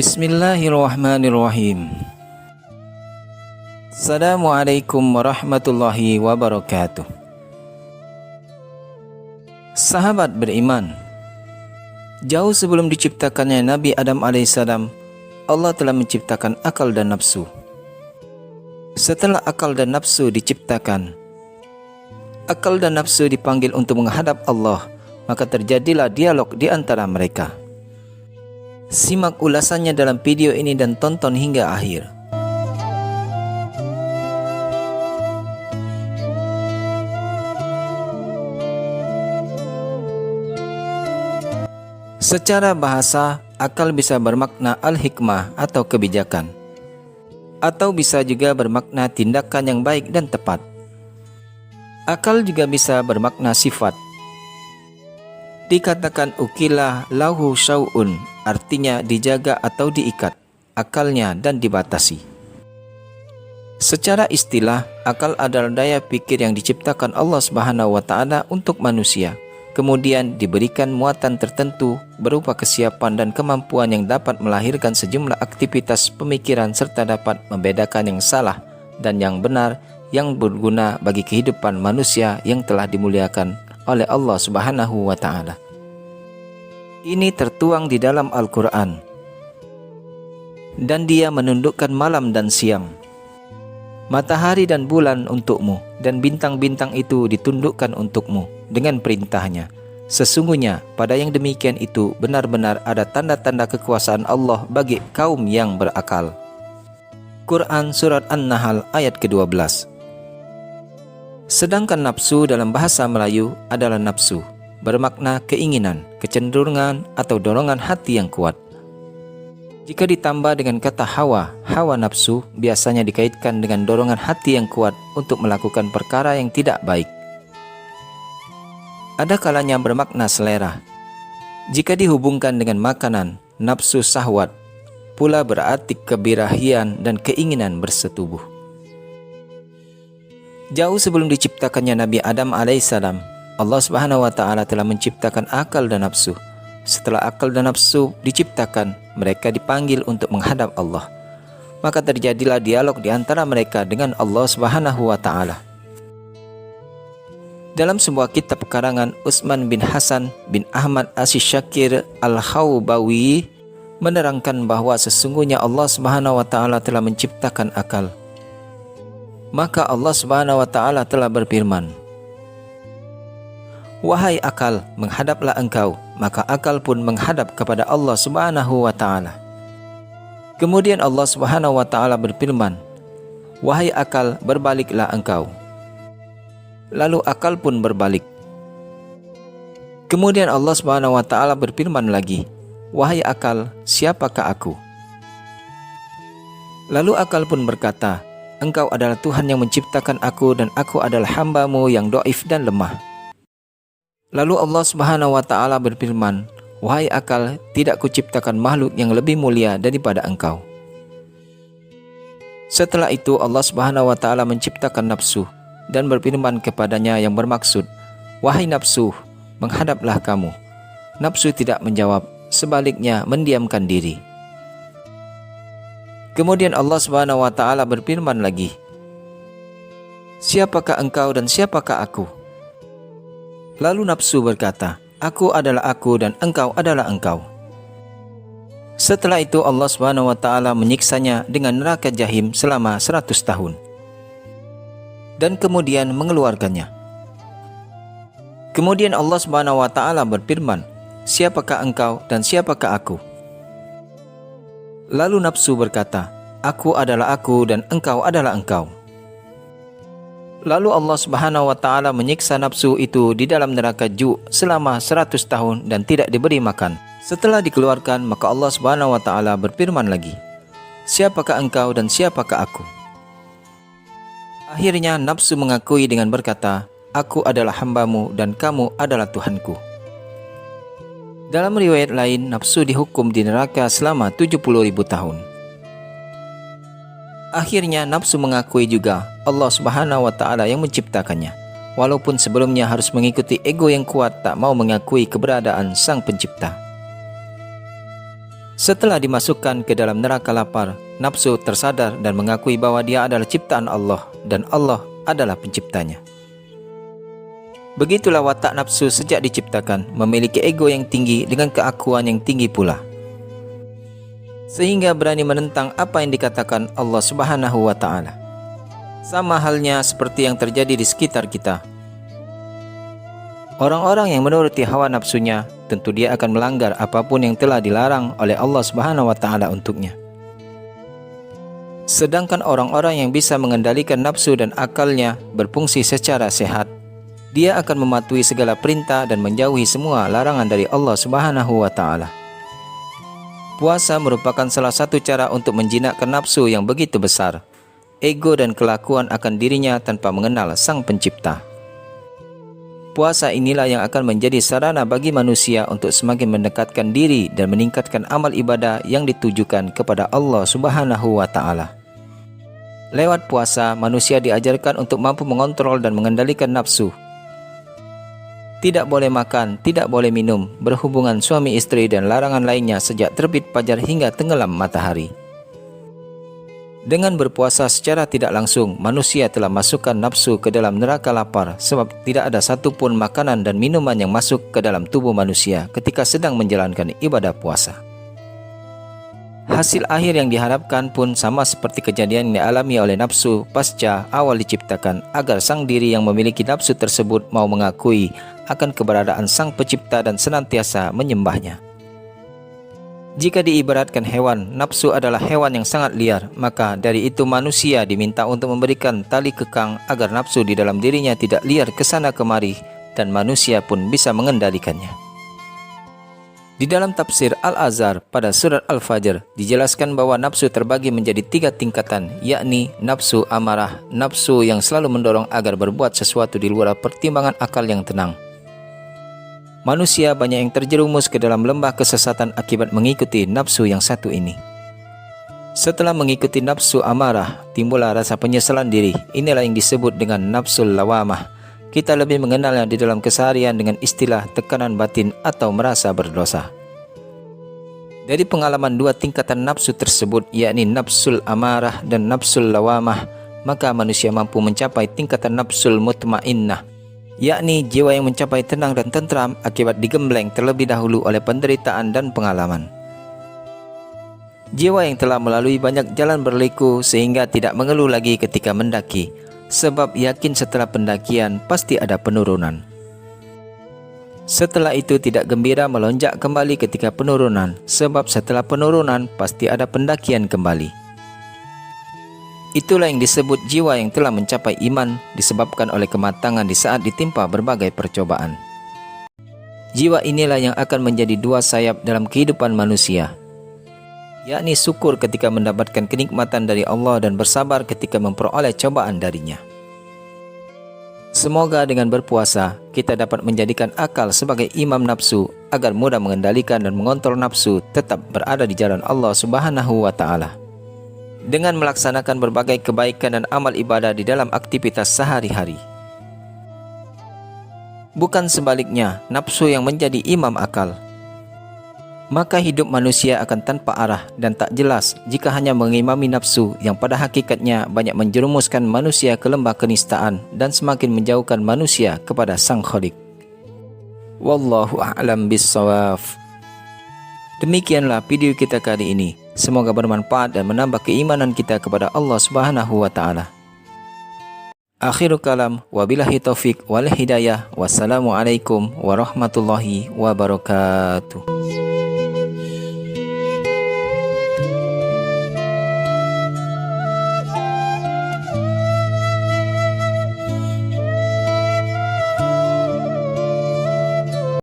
Bismillahirrahmanirrahim. Assalamualaikum warahmatullahi wabarakatuh. Sahabat beriman, jauh sebelum diciptakannya Nabi Adam alaihissalam, Allah telah menciptakan akal dan nafsu. Setelah akal dan nafsu diciptakan, akal dan nafsu dipanggil untuk menghadap Allah, maka terjadilah dialog di antara mereka. Simak ulasannya dalam video ini dan tonton hingga akhir. Secara bahasa, akal bisa bermakna al-hikmah atau kebijakan, atau bisa juga bermakna tindakan yang baik dan tepat. Akal juga bisa bermakna sifat. Dikatakan ukilah lahu syau'un, artinya dijaga atau diikat akalnya dan dibatasi. Secara istilah, akal adalah daya pikir yang diciptakan Allah Subhanahu wa Ta'ala untuk manusia, kemudian diberikan muatan tertentu berupa kesiapan dan kemampuan yang dapat melahirkan sejumlah aktivitas pemikiran serta dapat membedakan yang salah dan yang benar, yang berguna bagi kehidupan manusia yang telah dimuliakan oleh Allah Subhanahu wa Ta'ala. Ini tertuang di dalam Al-Quran. Dan Dia menundukkan malam dan siang, matahari dan bulan untukmu, dan bintang-bintang itu ditundukkan untukmu dengan perintahnya. Sesungguhnya pada yang demikian itu benar-benar ada tanda-tanda kekuasaan Allah bagi kaum yang berakal. Quran Surat An-Nahl ayat ke-12. Sedangkan nafsu dalam bahasa Melayu adalah nafsu, bermakna keinginan, kecenderungan atau dorongan hati yang kuat. Jika ditambah dengan kata hawa, hawa nafsu biasanya dikaitkan dengan dorongan hati yang kuat untuk melakukan perkara yang tidak baik. Ada kalanya bermakna selera. Jika dihubungkan dengan makanan, nafsu syahwat pula berarti kebirahian dan keinginan bersetubuh. Jauh sebelum diciptakannya Nabi Adam alaihissalam, Allah Subhanahu wa Ta'ala telah menciptakan akal dan nafsu. Setelah akal dan nafsu diciptakan, mereka dipanggil untuk menghadap Allah. Maka terjadilah dialog di antara mereka dengan Allah Subhanahu wa Ta'ala. Dalam sebuah kitab karangan Utsman bin Hasan bin Ahmad Asy-Syakir Al-Khawbawi menerangkan bahwa sesungguhnya Allah Subhanahu wa Ta'ala telah menciptakan akal. Maka Allah Subhanahu wa Ta'ala telah berfirman, "Wahai akal, menghadaplah engkau." Maka akal pun menghadap kepada Allah Subhanahu wa Ta'ala. Kemudian Allah Subhanahu wa Ta'ala berfirman, "Wahai akal, berbaliklah engkau." Lalu akal pun berbalik. Kemudian Allah Subhanahu wa Ta'ala berfirman lagi, "Wahai akal, siapakah aku?" Lalu akal pun berkata, "Engkau adalah Tuhan yang menciptakan aku dan aku adalah hamba-Mu yang dhaif dan lemah." Lalu Allah Subhanahu wa Ta'ala berfirman, "Wahai akal, tidak kuciptakan makhluk yang lebih mulia daripada engkau." Setelah itu Allah Subhanahu wa Ta'ala menciptakan nafsu dan berfirman kepadanya yang bermaksud, "Wahai nafsu, menghadaplah kamu." Nafsu tidak menjawab, sebaliknya mendiamkan diri. Kemudian Allah Subhanahu wa Ta'ala berfirman lagi, "Siapakah engkau dan siapakah aku?" Lalu nafsu berkata, "Aku adalah aku dan engkau adalah engkau." Setelah itu Allah Subhanahu wa Ta'ala menyiksanya dengan neraka jahim selama 100 tahun. Dan kemudian mengeluarkannya. Kemudian Allah Subhanahu wa Ta'ala berfirman, "Siapakah engkau dan siapakah aku?" Lalu nafsu berkata, "Aku adalah aku dan engkau adalah engkau." Lalu Allah Subhanahu wa Ta'ala menyiksa nafsu itu di dalam neraka ju selama 100 tahun dan tidak diberi makan. Setelah dikeluarkan, maka Allah Subhanahu wa Ta'ala berfirman lagi, "Siapakah engkau dan siapakah aku?" Akhirnya nafsu mengakui dengan berkata, "Aku adalah hamba-Mu dan kamu adalah Tuhanku." Dalam riwayat lain, nafsu dihukum di neraka selama 70.000 tahun. Akhirnya nafsu mengakui juga Allah Subhanahu wa Ta'ala yang menciptakannya, walaupun sebelumnya harus mengikuti ego yang kuat tak mau mengakui keberadaan Sang Pencipta. Setelah dimasukkan ke dalam neraka lapar, nafsu tersadar dan mengakui bahwa dia adalah ciptaan Allah dan Allah adalah penciptanya. Begitulah watak nafsu sejak diciptakan, memiliki ego yang tinggi dengan keakuan yang tinggi pula, sehingga berani menentang apa yang dikatakan Allah Subhanahu wa Ta'ala. Sama halnya seperti yang terjadi di sekitar kita. Orang-orang yang menuruti hawa nafsunya, tentu dia akan melanggar apapun yang telah dilarang oleh Allah Subhanahu wa Ta'ala untuknya. Sedangkan orang-orang yang bisa mengendalikan nafsu dan akalnya berfungsi secara sehat, dia akan mematuhi segala perintah dan menjauhi semua larangan dari Allah Subhanahu wa Ta'ala. Puasa merupakan salah satu cara untuk menjinakkan nafsu yang begitu besar, ego dan kelakuan akan dirinya tanpa mengenal Sang Pencipta. Puasa inilah yang akan menjadi sarana bagi manusia untuk semakin mendekatkan diri dan meningkatkan amal ibadah yang ditujukan kepada Allah Subhanahu wa Ta'ala. Lewat puasa, manusia diajarkan untuk mampu mengontrol dan mengendalikan nafsu. Tidak boleh makan, tidak boleh minum, berhubungan suami istri dan larangan lainnya sejak terbit fajar hingga tenggelam matahari. Dengan berpuasa secara tidak langsung, manusia telah masukkan nafsu ke dalam neraka lapar, sebab tidak ada satupun makanan dan minuman yang masuk ke dalam tubuh manusia ketika sedang menjalankan ibadah puasa. Hasil akhir yang diharapkan pun sama seperti kejadian yang dialami oleh nafsu pasca awal diciptakan, agar sang diri yang memiliki nafsu tersebut mau mengakui akan keberadaan Sang Pencipta dan senantiasa menyembahnya. Jika diibaratkan hewan, nafsu adalah hewan yang sangat liar, maka dari itu manusia diminta untuk memberikan tali kekang agar nafsu di dalam dirinya tidak liar ke sana kemari dan manusia pun bisa mengendalikannya. Di dalam tafsir Al-Azhar pada surat Al-Fajr dijelaskan bahwa nafsu terbagi menjadi 3 tingkatan, yakni nafsu amarah, nafsu yang selalu mendorong agar berbuat sesuatu di luar pertimbangan akal yang tenang. Manusia banyak yang terjerumus ke dalam lembah kesesatan akibat mengikuti nafsu yang satu ini. Setelah mengikuti nafsu amarah, timbullah rasa penyesalan diri. Inilah yang disebut dengan nafsul lawamah. Kita lebih mengenalnya di dalam keseharian dengan istilah tekanan batin atau merasa berdosa. Dari pengalaman 2 tingkatan nafsu tersebut, yakni nafsul amarah dan nafsul lawamah, maka manusia mampu mencapai tingkatan nafsul mutmainnah, yakni jiwa yang mencapai tenang dan tentram akibat digembleng terlebih dahulu oleh penderitaan dan pengalaman. Jiwa yang telah melalui banyak jalan berliku sehingga tidak mengeluh lagi ketika mendaki, sebab yakin setelah pendakian pasti ada penurunan. Setelah itu tidak gembira melonjak kembali ketika penurunan, sebab setelah penurunan pasti ada pendakian kembali. Itulah yang disebut jiwa yang telah mencapai iman, disebabkan oleh kematangan di saat ditimpa berbagai percobaan. Jiwa inilah yang akan menjadi 2 sayap dalam kehidupan manusia, yakni syukur ketika mendapatkan kenikmatan dari Allah dan bersabar ketika memperoleh cobaan darinya. Semoga dengan berpuasa, kita dapat menjadikan akal sebagai imam nafsu, agar mudah mengendalikan dan mengontrol nafsu tetap berada di jalan Allah Subhanahu wa Ta'ala. Dengan melaksanakan berbagai kebaikan dan amal ibadah di dalam aktivitas sehari-hari. Bukan sebaliknya, nafsu yang menjadi imam akal. Maka hidup manusia akan tanpa arah dan tak jelas jika hanya mengimami nafsu yang pada hakikatnya banyak menjerumuskan manusia ke lembah kenistaan dan semakin menjauhkan manusia kepada Sang Khalik. Wallahu a'lam bissawab. Demikianlah video kita kali ini. Semoga bermanfaat dan menambah keimanan kita kepada Allah Subhanahu wa Ta'ala. Akhirul kalam, wabillahi taufik wal hidayah. Wassalamualaikum warahmatullahi wabarakatuh.